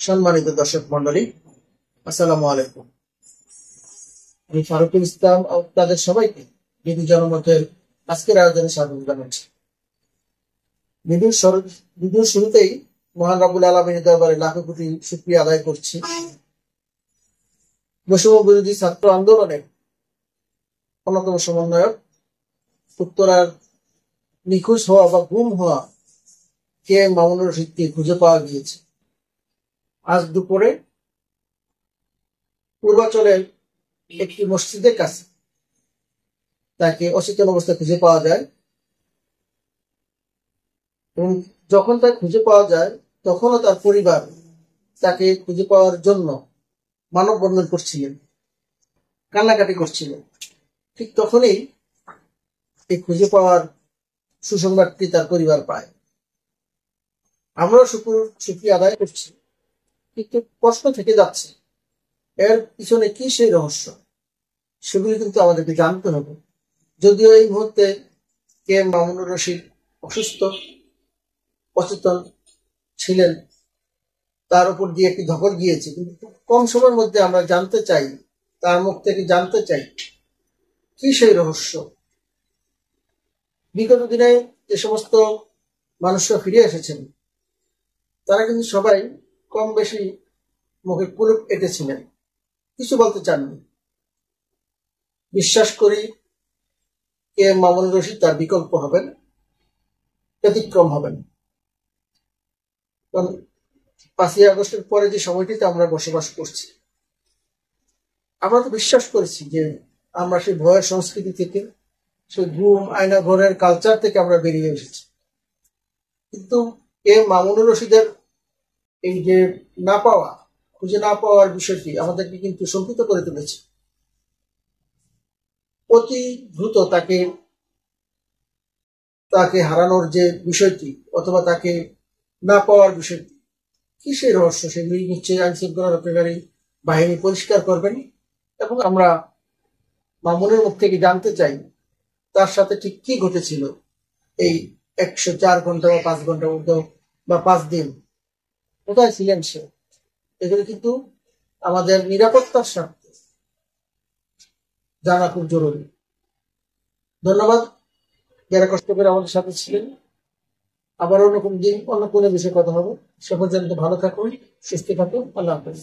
সম্মানিত দর্শক মন্ডলী, আসসালামু আলাইকুম। আমি ফারুকুল ইসলাম আপনাদের সবাইকে বিধি জনমতের আজকের আয়োজনে স্বাগত জানাচ্ছি। ভিডিওর শুরুতেই মহান রব্বুল আলামিনের দরবারে লাখো কোটি শুকরিয়া আদায় করছি। বৈষম্য বিরোধী ছাত্র আন্দোলনের অন্যতম সমন্বয়ক উত্তরার নিখোঁজ হওয়া বা গুম হওয়া কে এম মামুনুর রশিদকে খুঁজে পাওয়া গিয়েছে। আজ দুপুরে পূর্বাঞ্চলের একটি মসজিদের কাছে তাকে অচেতন অবস্থায় খুঁজে পাওয়া যায় এবং যখন তাকে খুঁজে পাওয়া যায় তখনও তার পরিবার তাকে খুঁজে পাওয়ার জন্য মানববন্ধন করছিলেন, কান্নাকাটি করছিলেন। ঠিক তখনই এই খুঁজে পাওয়ার সুসংবাদটি তার পরিবার পায়। আমরাও শুকরিয়া আদায় করছি, কিন্তু প্রশ্ন থেকে যাচ্ছে এর পিছনে কি সেই রহস্য, সেগুলি কিন্তু আমাদেরকে জানতে হবে। যদিও এই মুহূর্তে কে এম মামুনুর রশিদ অসুস্থ, অচেতন ছিলেন, তার উপর দিয়ে একটি ধকল গিয়েছে, কিন্তু কম সময়ের মধ্যে আমরা জানতে চাই, তার মুখ থেকে জানতে চাই কি সেই রহস্য। বিগত দিনে যে সমস্ত মানুষরা ফিরে এসেছেন তারা কিন্তু সবাই কম বেশি মুখে কুলুপ এঁটেছিলেন, কিছু বলতে চাননি। বিশ্বাস করি কে এম মামুনুর রশিদ তার বিকল্প হবেন, ব্যতিক্রম হবেন। কারণ 5ই আগস্টের পরে যে সময়টিতে আমরা বসবাস করছি, আমরা তো বিশ্বাস করেছি যে আমরা সেই ভয়ের সংস্কৃতি থেকে, সেই গুম আয়না ঘরের কালচার থেকে আমরা বেরিয়ে এসেছি। কিন্তু কে এম মামুনুর রশিদের এই যে না পাওয়া, খুঁজে না পাওয়ার বিষয়টি আমাদেরকে কিন্তু শঙ্কিত করে তুলেছে। অতি দ্রুত তাকে হারানোর যে বিষয়টি অথবা তাকে না পাওয়ার বিষয়টি কি সেই রহস্য, সেগুলি নিশ্চয়ই আইন শৃঙ্খলা রক্ষাকারী বাহিনী পরিষ্কার করবেন এবং আমরা মামুনের মুখ থেকে জানতে চাই তার সাথে ঠিক কি ঘটেছিল এই 104 ঘন্টা বা 5 ঘন্টার মধ্যে বা 5 দিন, কোথায় ছিলেন সে। এগুলো কিন্তু আমাদের নিরাপত্তার স্বার্থে জানা খুব জরুরি। ধন্যবাদ যারা কষ্ট করে আমাদের সাথে ছিলেন। আবার অন্য কোনো দিন অন্য কোনো বিষয়ে কথা হবে। সে পর্যন্ত ভালো থাকুন, সুস্থ থাকুন। আল্লাহ হাফেজ।